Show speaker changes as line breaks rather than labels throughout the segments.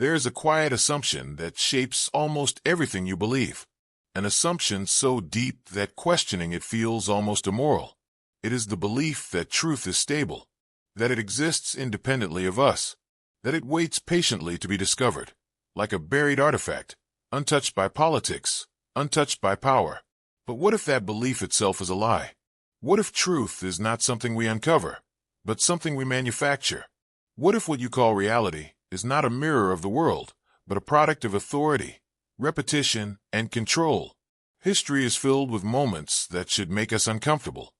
There is a quiet assumption that shapes almost everything you believe. An assumption so deep that questioning it feels almost immoral. It is the belief that truth is stable, that it exists independently of us, that it waits patiently to be discovered, like a buried artifact, untouched by politics, untouched by power. But what if that belief itself is a lie? What if truth is not something we uncover, but something we manufacture? What if what you call reality is not a mirror of the world, but a product of authority, repetition, and control? History is filled with moments that should make us uncomfortable.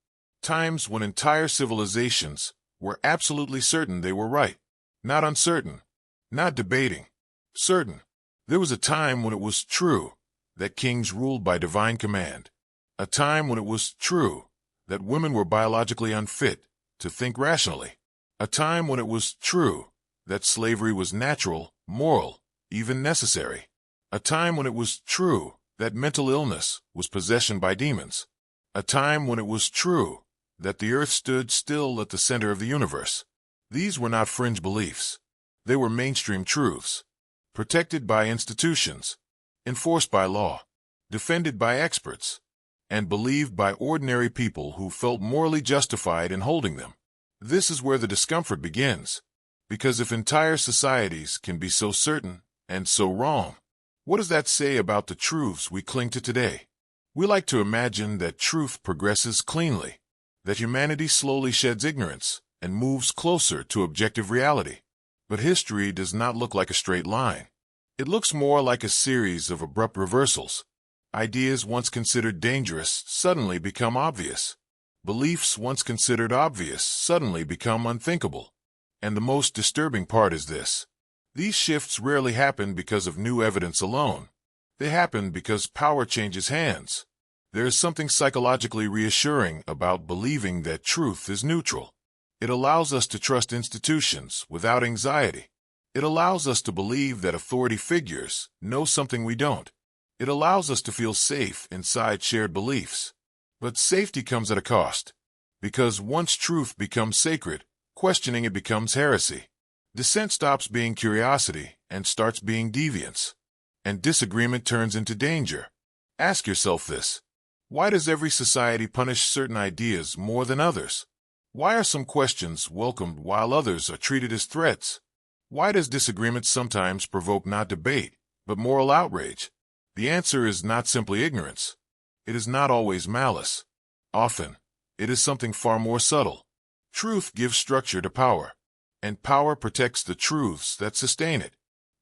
Times when entire civilizations were absolutely certain they were right. Not uncertain, not debating, certain. There was a time when it was true that kings ruled by divine command. A time when it was true that women were biologically unfit to think rationally. A time when it was true that slavery was natural, moral, even necessary. A time when it was true that mental illness was possession by demons. A time when it was true that the earth stood still at the center of the universe. These were not fringe beliefs. They were mainstream truths, protected by institutions, enforced by law, defended by experts, and believed by ordinary people who felt morally justified in holding them. This is where the discomfort begins, because if entire societies can be so certain and so wrong, what does that say about the truths we cling to today? We like to imagine that truth progresses cleanly, that humanity slowly sheds ignorance and moves closer to objective reality. But history does not look like a straight line. It looks more like a series of abrupt reversals. Ideas once considered dangerous suddenly become obvious. Beliefs once considered obvious suddenly become unthinkable. And the most disturbing part is this. These shifts rarely happen because of new evidence alone. They happen because power changes hands. There is something psychologically reassuring about believing that truth is neutral. It allows us to trust institutions without anxiety. It allows us to believe that authority figures know something we don't. It allows us to feel safe inside shared beliefs. But safety comes at a cost. Because once truth becomes sacred, questioning it becomes heresy. Dissent stops being curiosity and starts being deviance. And disagreement turns into danger. Ask yourself this. Why does every society punish certain ideas more than others? Why are some questions welcomed while others are treated as threats? Why does disagreement sometimes provoke not debate, but moral outrage? The answer is not simply ignorance. It is not always malice. Often, it is something far more subtle. Truth gives structure to power, and power protects the truths that sustain it.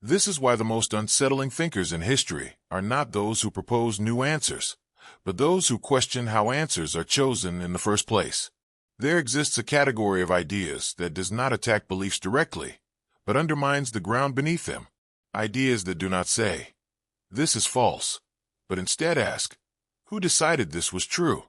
This is why the most unsettling thinkers in history are not those who propose new answers, but those who question how answers are chosen in the first place. There exists a category of ideas that does not attack beliefs directly, but undermines the ground beneath them. Ideas that do not say, "This is false," but instead ask, "Who decided this was true?"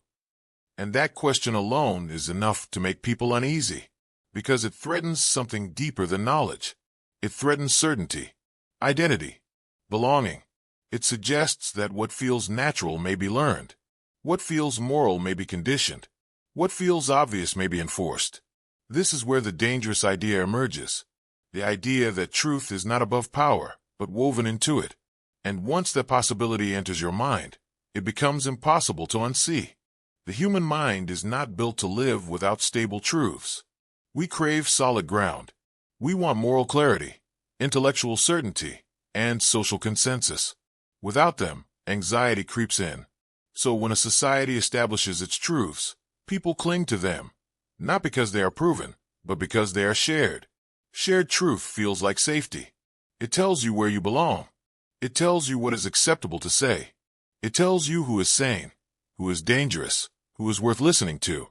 And that question alone is enough to make people uneasy, because it threatens something deeper than knowledge. It threatens certainty, identity, belonging. It suggests that what feels natural may be learned. What feels moral may be conditioned. What feels obvious may be enforced. This is where the dangerous idea emerges. The idea that truth is not above power, but woven into it. And once that possibility enters your mind, it becomes impossible to unsee. The human mind is not built to live without stable truths. We crave solid ground. We want moral clarity, intellectual certainty, and social consensus. Without them, anxiety creeps in. So when a society establishes its truths, people cling to them, not because they are proven, but because they are shared. Shared truth feels like safety. It tells you where you belong. It tells you what is acceptable to say. It tells you who is sane, who is dangerous, who is worth listening to.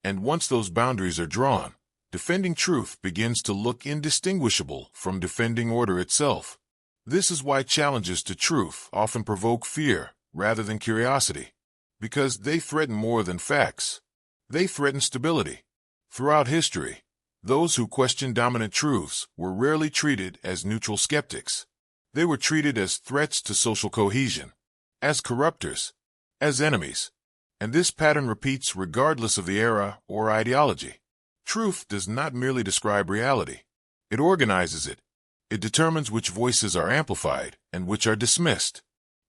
And once those boundaries are drawn, defending truth begins to look indistinguishable from defending order itself. This is why challenges to truth often provoke fear rather than curiosity, because they threaten more than facts. They threaten stability. Throughout history, those who questioned dominant truths were rarely treated as neutral skeptics. They were treated as threats to social cohesion, as corruptors, as enemies. And this pattern repeats regardless of the era or ideology. Truth does not merely describe reality. It organizes it. It determines which voices are amplified and which are dismissed,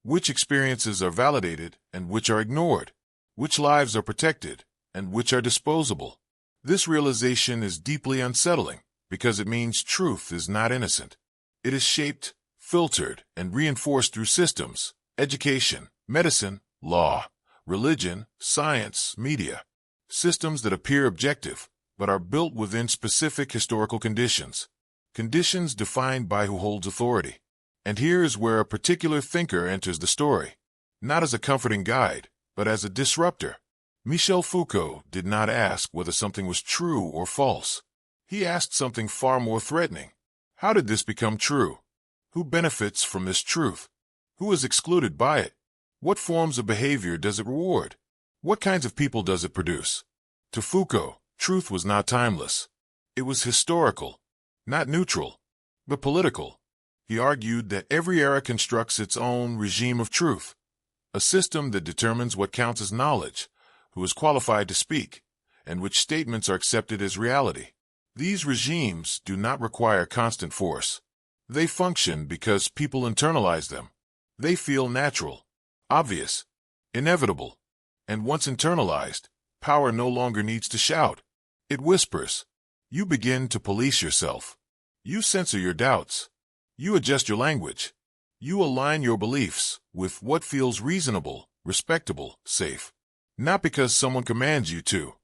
which experiences are validated and which are ignored, which lives are protected and which are disposable. This realization is deeply unsettling because it means truth is not innocent. It is shaped, filtered, and reinforced through systems, education, medicine, law, religion, science, media. Systems that appear objective, but are built within specific historical conditions. Conditions defined by who holds authority. And here is where a particular thinker enters the story, not as a comforting guide, but as a disruptor. Michel Foucault did not ask whether something was true or false. He asked something far more threatening. How did this become true? Who benefits from this truth? Who is excluded by it? What forms of behavior does it reward? What kinds of people does it produce? To Foucault, truth was not timeless. It was historical, not neutral, but political. He argued that every era constructs its own regime of truth, a system that determines what counts as knowledge, who is qualified to speak, and which statements are accepted as reality. These regimes do not require constant force. They function because people internalize them. They feel natural, obvious, inevitable. And once internalized, power no longer needs to shout. It whispers. You begin to police yourself. You censor your doubts. You adjust your language. You align your beliefs with what feels reasonable, respectable, safe. Not because someone commands you to,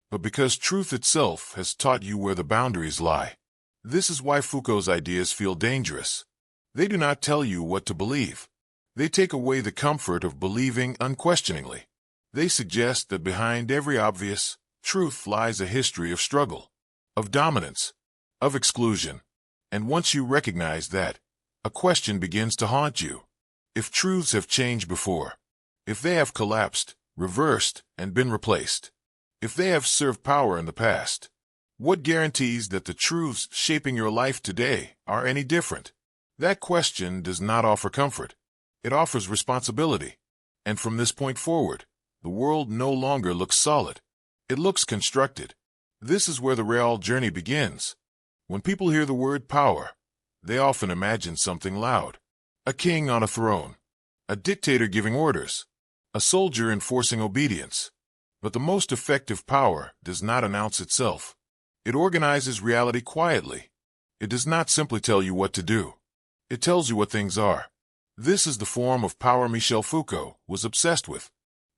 but because truth itself has taught you where the boundaries lie. This is why Foucault's ideas feel dangerous. They do not tell you what to believe. They take away the comfort of believing unquestioningly. They suggest that behind every obvious truth lies a history of struggle, of dominance, of exclusion. And once you recognize that, a question begins to haunt you. If truths have changed before, if they have collapsed, reversed, and been replaced, if they have served power in the past, what guarantees that the truths shaping your life today are any different? That question does not offer comfort. It offers responsibility. And from this point forward, the world no longer looks solid. It looks constructed. This is where the real journey begins. When people hear the word power, they often imagine something loud. A king on a throne, a dictator giving orders, a soldier enforcing obedience. But the most effective power does not announce itself. It organizes reality quietly. It does not simply tell you what to do. It tells you what things are. This is the form of power Michel Foucault was obsessed with.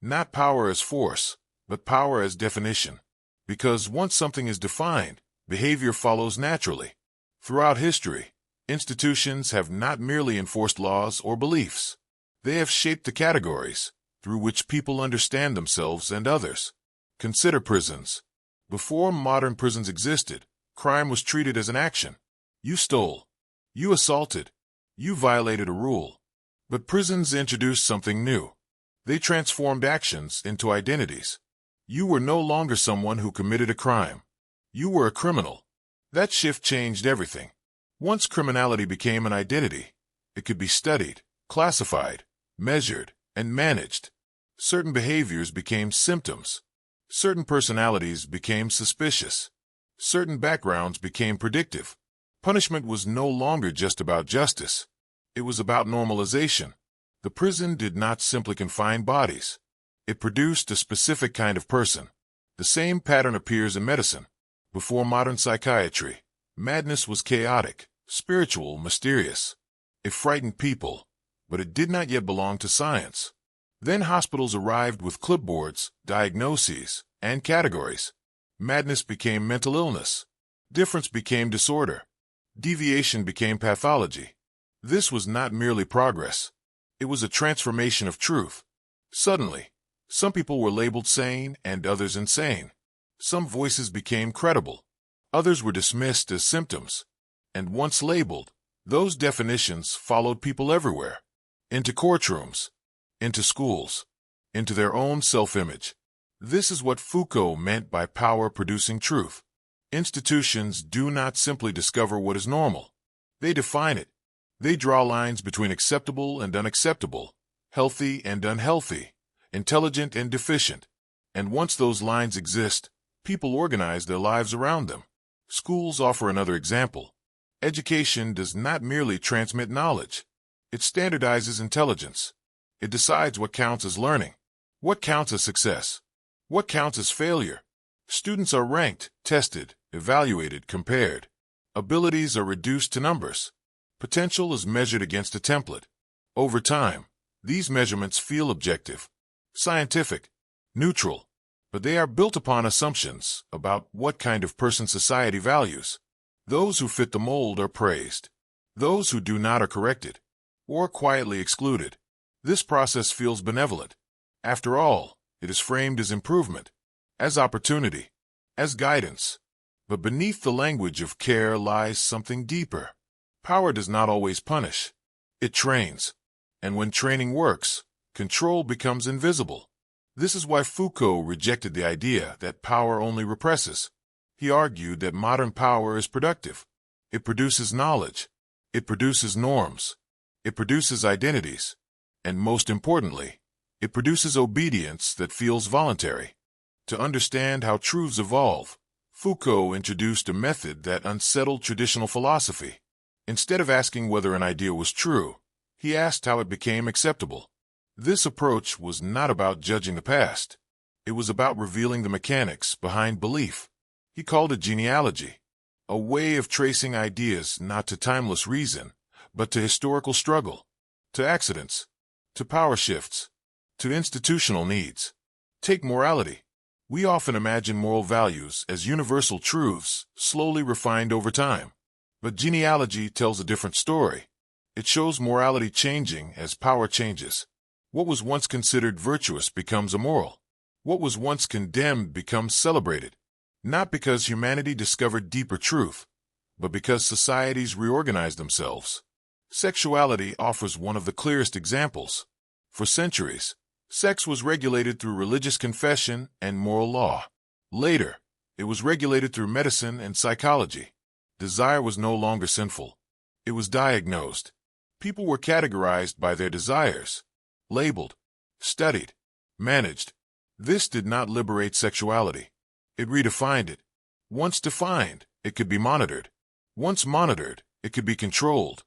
Not power as force, but power as definition. Because once something is defined, behavior follows naturally. Throughout history, institutions have not merely enforced laws or beliefs. They have shaped the categories through which people understand themselves and others. Consider prisons. Before modern prisons existed, crime was treated as an action. You stole. You assaulted. You violated a rule. But prisons introduced something new. They transformed actions into identities. You were no longer someone who committed a crime. You were a criminal. That shift changed everything. Once criminality became an identity, it could be studied, classified, measured, and managed. Certain behaviors became symptoms. Certain personalities became suspicious. Certain backgrounds became predictive. Punishment was no longer just about justice. It was about normalization. The prison did not simply confine bodies. It produced a specific kind of person. The same pattern appears in medicine. Before modern psychiatry, madness was chaotic, spiritual, mysterious. It frightened people, but it did not yet belong to science. Then hospitals arrived with clipboards, diagnoses, and categories. Madness became mental illness. Difference became disorder. Deviation became pathology. This was not merely progress. It was a transformation of truth. Suddenly, some people were labeled sane and others insane. Some voices became credible. Others were dismissed as symptoms. And once labeled, those definitions followed people everywhere. Into courtrooms, into schools, into their own self-image. This is what Foucault meant by power producing truth. Institutions do not simply discover what is normal. They define it. They draw lines between acceptable and unacceptable, healthy and unhealthy, intelligent and deficient. And once those lines exist, people organize their lives around them. Schools offer another example. Education does not merely transmit knowledge. It standardizes intelligence. It decides what counts as learning, what counts as success, what counts as failure. Students are ranked, tested, evaluated, compared. Abilities are reduced to numbers. Potential is measured against a template. Over time, these measurements feel objective, scientific, neutral, but they are built upon assumptions about what kind of person society values. Those who fit the mold are praised. Those who do not are corrected, or quietly excluded. This process feels benevolent. After all, it is framed as improvement, as opportunity, as guidance. But beneath the language of care lies something deeper. Power does not always punish. It trains. And when training works, control becomes invisible. This is why Foucault rejected the idea that power only represses. He argued that modern power is productive. It produces knowledge. It produces norms. It produces identities. And most importantly, it produces obedience that feels voluntary. To understand how truths evolve, Foucault introduced a method that unsettled traditional philosophy. Instead of asking whether an idea was true, he asked how it became acceptable. This approach was not about judging the past. It was about revealing the mechanics behind belief. He called it genealogy, a way of tracing ideas not to timeless reason, but to historical struggle, to accidents, to power shifts, to institutional needs. Take morality. We often imagine moral values as universal truths, slowly refined over time. But genealogy tells a different story. It shows morality changing as power changes. What was once considered virtuous becomes immoral. What was once condemned becomes celebrated. Not because humanity discovered deeper truth, but because societies reorganized themselves. Sexuality offers one of the clearest examples. For centuries, sex was regulated through religious confession and moral law. Later, it was regulated through medicine and psychology. Desire was no longer sinful. It was diagnosed. People were categorized by their desires, labeled, studied, managed. This did not liberate sexuality. It redefined it. Once defined, it could be monitored. Once monitored, it could be controlled.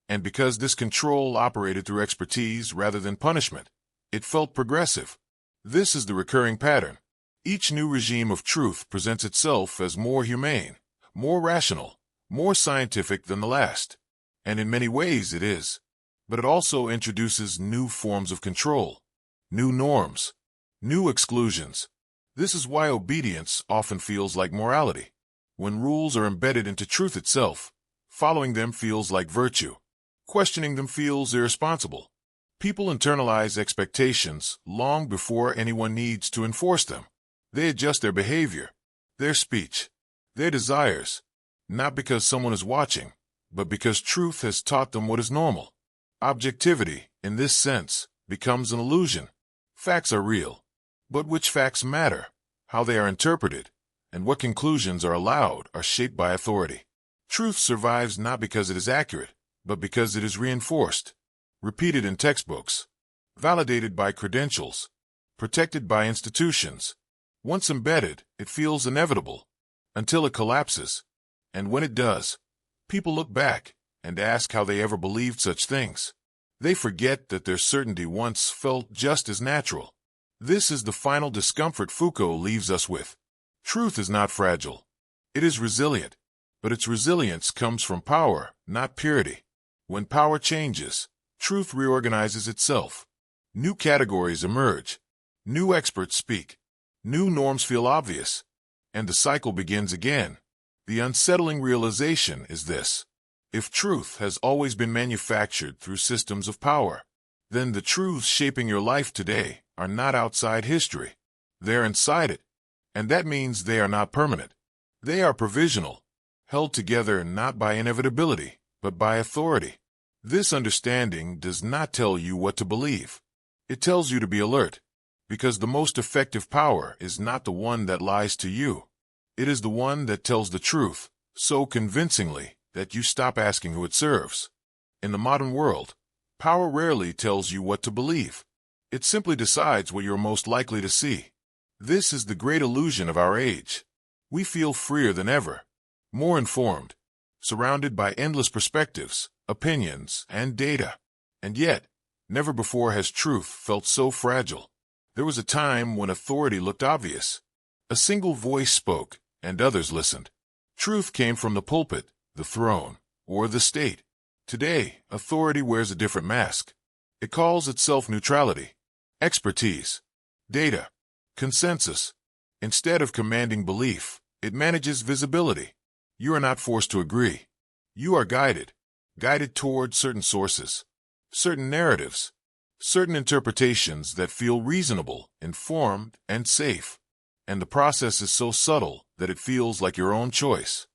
And because this control operated through expertise rather than punishment, it felt progressive. This is the recurring pattern. Each new regime of truth presents itself as more humane, more rational, more scientific than the last. And in many ways it is. But it also introduces new forms of control, new norms, new exclusions. This is why obedience often feels like morality. When rules are embedded into truth itself, following them feels like virtue. Questioning them feels irresponsible. People internalize expectations long before anyone needs to enforce them. They adjust their behavior, their speech, their desires, not because someone is watching, but because truth has taught them what is normal. Objectivity, in this sense, becomes an illusion. Facts are real. But which facts matter, how they are interpreted, and what conclusions are allowed are shaped by authority. Truth survives not because it is accurate, but because it is reinforced, repeated in textbooks, validated by credentials, protected by institutions. Once embedded, it feels inevitable, until it collapses. And when it does, people look back and ask how they ever believed such things. They forget that their certainty once felt just as natural. This is the final discomfort Foucault leaves us with. Truth is not fragile. It is resilient, but its resilience comes from power, not purity. When power changes, truth reorganizes itself. New categories emerge. New experts speak. New norms feel obvious. And the cycle begins again. The unsettling realization is this. If truth has always been manufactured through systems of power, then the truths shaping your life today are not outside history. They're inside it. And that means they are not permanent. They are provisional, held together not by inevitability, but by authority. This understanding does not tell you what to believe. It tells you to be alert, because the most effective power is not the one that lies to you. It is the one that tells the truth so convincingly that you stop asking who it serves. In the modern world, power rarely tells you what to believe. It simply decides what you're most likely to see. This is the great illusion of our age. We feel freer than ever, more informed, surrounded by endless perspectives, opinions, and data. And yet, never before has truth felt so fragile. There was a time when authority looked obvious. A single voice spoke, and others listened. Truth came from the pulpit, the throne, or the state. Today, authority wears a different mask. It calls itself neutrality, expertise, data, consensus. Instead of commanding belief, it manages visibility. You are not forced to agree. You are guided toward certain sources, certain narratives, certain interpretations that feel reasonable, informed, and safe. And the process is so subtle that it feels like your own choice.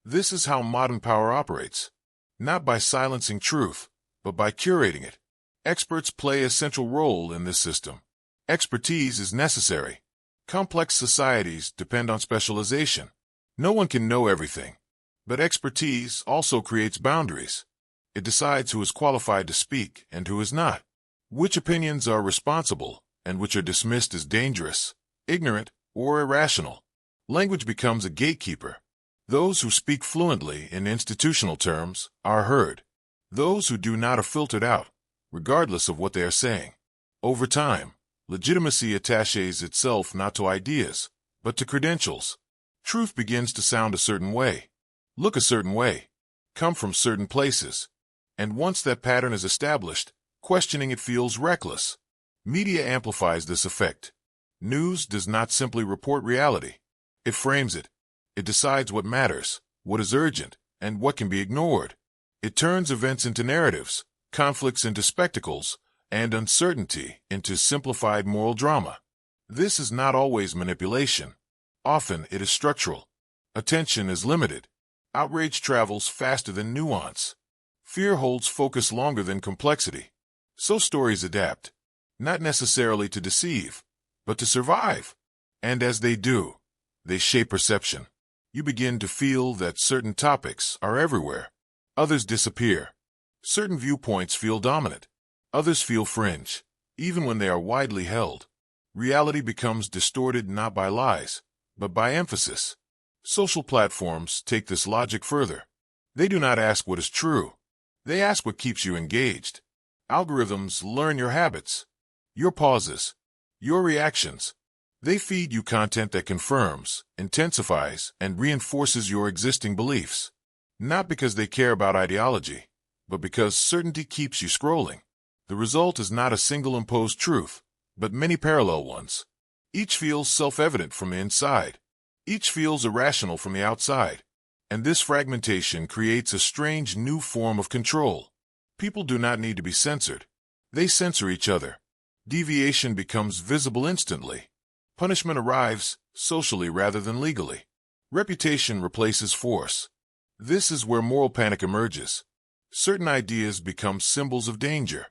This is how modern power operates. Not by silencing truth, but by curating it. Experts play a central role in this system. Expertise is necessary. Complex societies depend on specialization. No one can know everything. But expertise also creates boundaries. It decides who is qualified to speak and who is not, which opinions are responsible and which are dismissed as dangerous, ignorant, or irrational. Language becomes a gatekeeper. Those who speak fluently in institutional terms are heard. Those who do not are filtered out, regardless of what they are saying. Over time, legitimacy attaches itself not to ideas, but to credentials. Truth begins to sound a certain way, look a certain way, come from certain places. And once that pattern is established, questioning it feels reckless. Media amplifies this effect. News does not simply report reality. It frames it. It decides what matters, what is urgent, and what can be ignored. It turns events into narratives, conflicts into spectacles, and uncertainty into simplified moral drama. This is not always manipulation. Often it is structural. Attention is limited. Outrage travels faster than nuance. Fear holds focus longer than complexity. So stories adapt, not necessarily to deceive, but to survive. And as they do, they shape perception. You begin to feel that certain topics are everywhere. Others disappear. Certain viewpoints feel dominant. Others feel fringe, even when they are widely held. Reality becomes distorted not by lies, but by emphasis. Social platforms take this logic further. They do not ask what is true. They ask what keeps you engaged. Algorithms learn your habits, your pauses, your reactions. They feed you content that confirms, intensifies, and reinforces your existing beliefs. Not because they care about ideology, but because certainty keeps you scrolling. The result is not a single imposed truth, but many parallel ones. Each feels self-evident from the inside. Each feels irrational from the outside. And this fragmentation creates a strange new form of control. People do not need to be censored. They censor each other. Deviation becomes visible instantly. Punishment arrives socially rather than legally. Reputation replaces force. This is where moral panic emerges. Certain ideas become symbols of danger,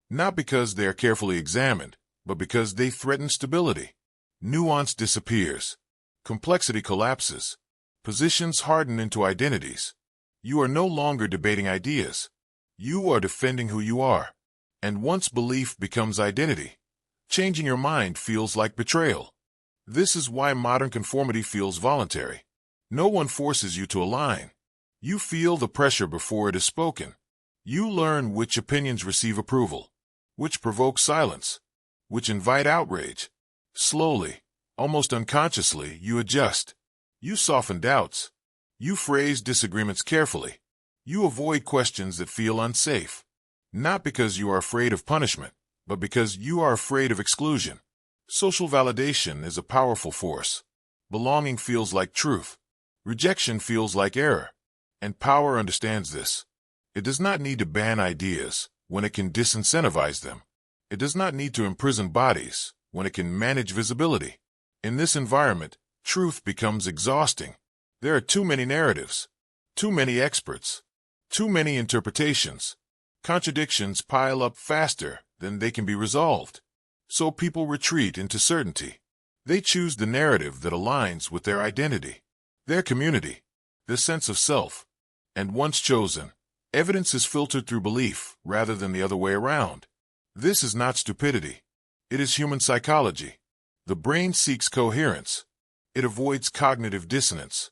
not because they are carefully examined, but because they threaten stability. Nuance disappears. Complexity collapses. Positions harden into identities. You are no longer debating ideas. You are defending who you are. And once belief becomes identity, changing your mind feels like betrayal. This is why modern conformity feels voluntary. No one forces you to align. You feel the pressure before it is spoken. You learn which opinions receive approval, which provoke silence, which invite outrage. Slowly, almost unconsciously, you adjust. You soften doubts. You phrase disagreements carefully. You avoid questions that feel unsafe. Not because you are afraid of punishment, but because you are afraid of exclusion. Social validation is a powerful force. Belonging feels like truth. Rejection feels like error. And power understands this. It does not need to ban ideas when it can disincentivize them. It does not need to imprison bodies when it can manage visibility. In this environment, truth becomes exhausting. There are too many narratives, too many experts, too many interpretations. Contradictions pile up faster than they can be resolved. So people retreat into certainty. They choose the narrative that aligns with their identity, their community, their sense of self. And once chosen, evidence is filtered through belief rather than the other way around. This is not stupidity. It is human psychology. The brain seeks coherence. It avoids cognitive dissonance.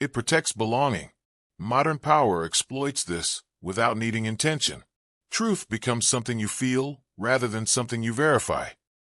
It protects belonging. Modern power exploits this without needing intention. Truth becomes something you feel rather than something you verify.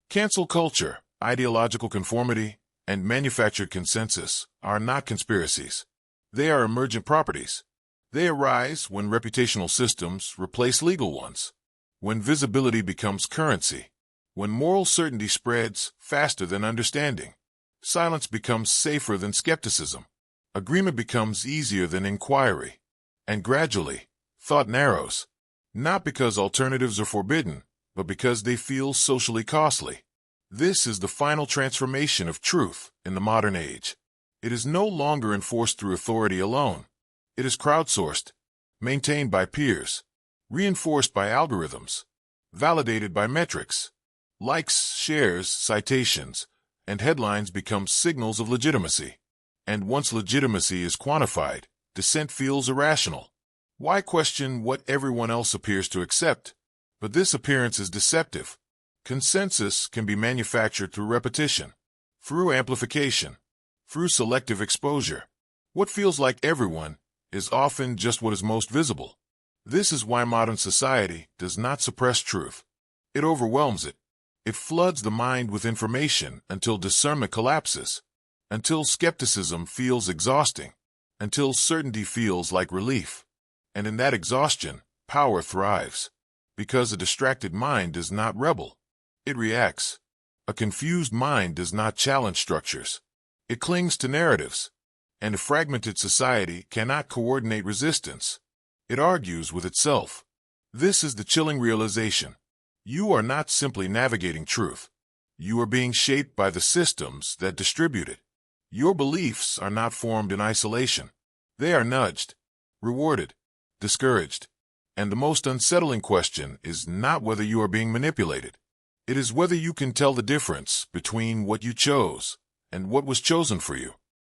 Cancel culture, ideological conformity, and manufactured consensus are not conspiracies. They are emergent properties. They arise when reputational systems replace legal ones, when visibility becomes currency, when moral certainty spreads faster than understanding. Silence becomes safer than skepticism. Agreement becomes easier than inquiry. And gradually, thought narrows, not because alternatives are forbidden, but because they feel socially costly. This is the final transformation of truth in the modern age. It is no longer enforced through authority alone. It is crowdsourced, maintained by peers, reinforced by algorithms, validated by metrics. Likes, shares, citations, and headlines become signals of legitimacy. And once legitimacy is quantified, dissent feels irrational. Why question what everyone else appears to accept? But this appearance is deceptive. Consensus can be manufactured through repetition, through amplification, through selective exposure. What feels like everyone is often just what is most visible. This is why modern society does not suppress truth. It overwhelms it. It floods the mind with information until discernment collapses, until skepticism feels exhausting, until certainty feels like relief. And in that exhaustion, power thrives. Because a distracted mind does not rebel. It reacts. A confused mind does not challenge structures. It clings to narratives. And a fragmented society cannot coordinate resistance. It argues with itself. This is the chilling realization. You are not simply navigating truth. You are being shaped by the systems that distribute it. Your beliefs are not formed in isolation. They are nudged, rewarded, discouraged. And the most unsettling question is not whether you are being manipulated. It is whether you can tell the difference between what you chose and what was chosen for you.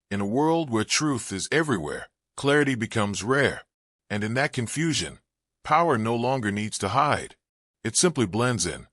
In a world where truth is everywhere, clarity becomes rare. And in that confusion, power no longer needs to hide. It simply blends in.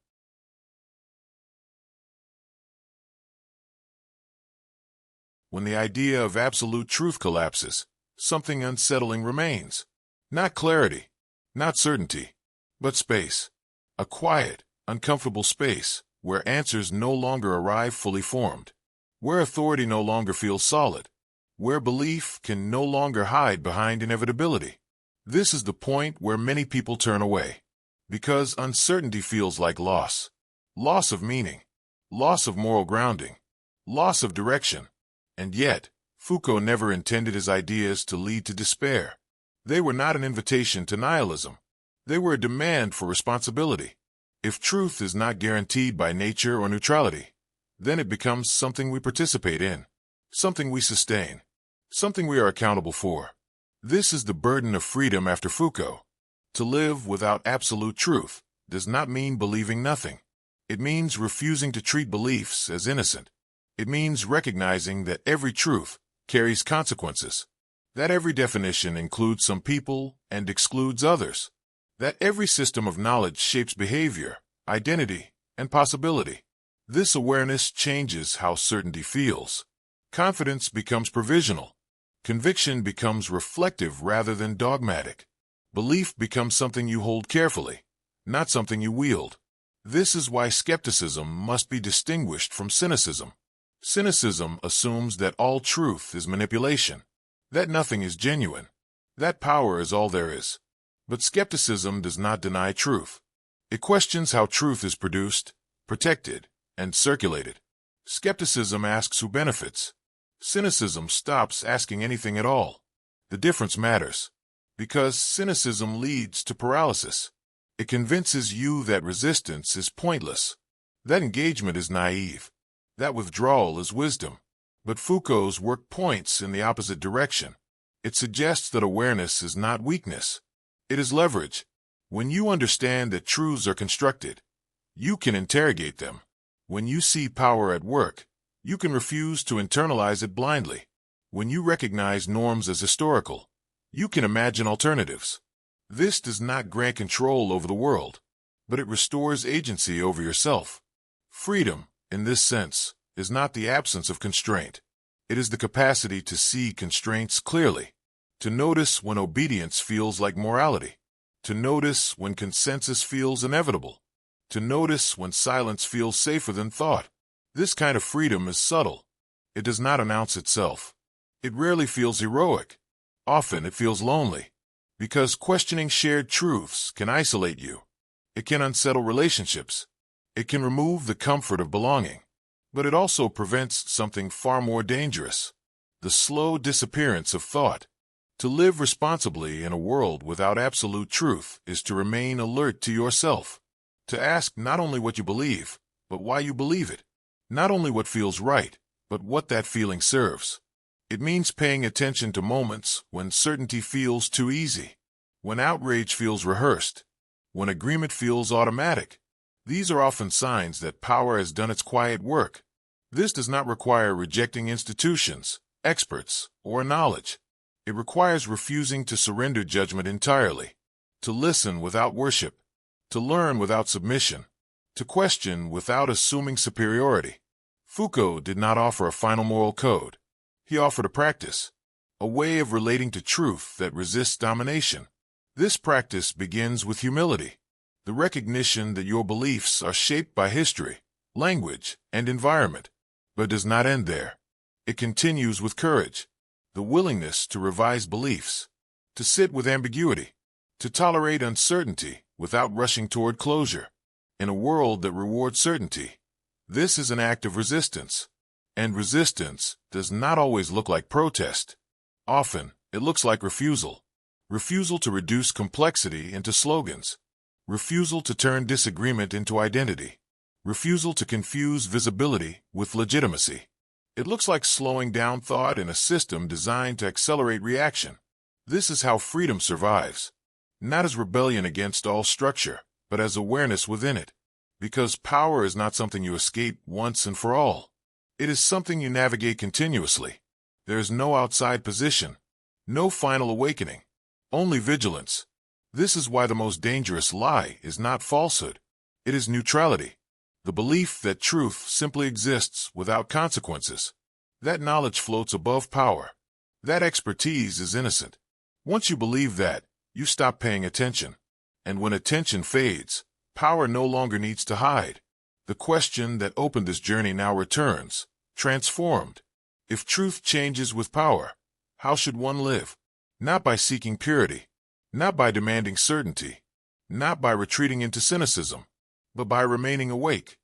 When the idea of absolute truth collapses, something unsettling remains. Not clarity, not certainty, but space. A quiet, uncomfortable space where answers no longer arrive fully formed, where authority no longer feels solid, where belief can no longer hide behind inevitability. This is the point where many people turn away, because uncertainty feels like loss. Loss of meaning, loss of moral grounding, loss of direction. And yet, Foucault never intended his ideas to lead to despair. They were not an invitation to nihilism. They were a demand for responsibility. If truth is not guaranteed by nature or neutrality, then it becomes something we participate in, something we sustain, something we are accountable for. This is the burden of freedom after Foucault. To live without absolute truth does not mean believing nothing. It means refusing to treat beliefs as innocent. It means recognizing that every truth carries consequences, that every definition includes some people and excludes others, that every system of knowledge shapes behavior, identity, and possibility. This awareness changes how certainty feels. Confidence becomes provisional. Conviction becomes reflective rather than dogmatic. Belief becomes something you hold carefully, not something you wield. This is why skepticism must be distinguished from cynicism. Cynicism assumes that all truth is manipulation, that nothing is genuine, that power is all there is. But skepticism does not deny truth. It questions how truth is produced, protected, and circulated. Skepticism asks who benefits. Cynicism stops asking anything at all. The difference matters, because cynicism leads to paralysis. It convinces you that resistance is pointless, that engagement is naive, that withdrawal is wisdom. But Foucault's work points in the opposite direction. It suggests that awareness is not weakness. It is leverage. When you understand that truths are constructed, you can interrogate them. When you see power at work, you can refuse to internalize it blindly. When you recognize norms as historical, you can imagine alternatives. This does not grant control over the world, but it restores agency over yourself. Freedom, in this sense, is not the absence of constraint. It is the capacity to see constraints clearly. To notice when obedience feels like morality. To notice when consensus feels inevitable. To notice when silence feels safer than thought. This kind of freedom is subtle. It does not announce itself. It rarely feels heroic. Often it feels lonely. Because questioning shared truths can isolate you. It can unsettle relationships. It can remove the comfort of belonging. But it also prevents something far more dangerous. The slow disappearance of thought. To live responsibly in a world without absolute truth is to remain alert to yourself. To ask not only what you believe, but why you believe it. Not only what feels right, but what that feeling serves. It means paying attention to moments when certainty feels too easy, when outrage feels rehearsed, when agreement feels automatic. These are often signs that power has done its quiet work. This does not require rejecting institutions, experts, or knowledge. It requires refusing to surrender judgment entirely, to listen without worship, to learn without submission, to question without assuming superiority. Foucault did not offer a final moral code. He offered a practice, a way of relating to truth that resists domination. This practice begins with humility, the recognition that your beliefs are shaped by history, language, and environment, but does not end there. It continues with courage, the willingness to revise beliefs, to sit with ambiguity, to tolerate uncertainty without rushing toward closure. In a world that rewards certainty, this is an act of resistance. And resistance does not always look like protest. Often, it looks like refusal. Refusal to reduce complexity into slogans. Refusal to turn disagreement into identity. Refusal to confuse visibility with legitimacy. It looks like slowing down thought in a system designed to accelerate reaction. This is how freedom survives. Not as rebellion against all structure, but as awareness within it. Because power is not something you escape once and for all. It is something you navigate continuously. There is no outside position, no final awakening, only vigilance. This is why the most dangerous lie is not falsehood. It is neutrality, the belief that truth simply exists without consequences. That knowledge floats above power. That expertise is innocent. Once you believe that, you stop paying attention. And when attention fades, power no longer needs to hide. The question that opened this journey now returns, transformed. If truth changes with power, how should one live? Not by seeking purity, not by demanding certainty, not by retreating into cynicism, but by remaining awake,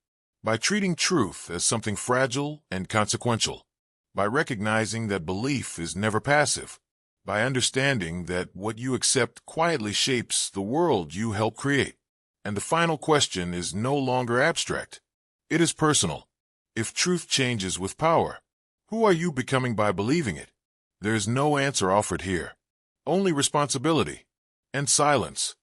by treating truth as something fragile and consequential, by recognizing that belief is never passive, by understanding that what you accept quietly shapes the world you help create. And the final question is no longer abstract. It is personal. If truth changes with power, who are you becoming by believing it? There is no answer offered here. Only responsibility and silence.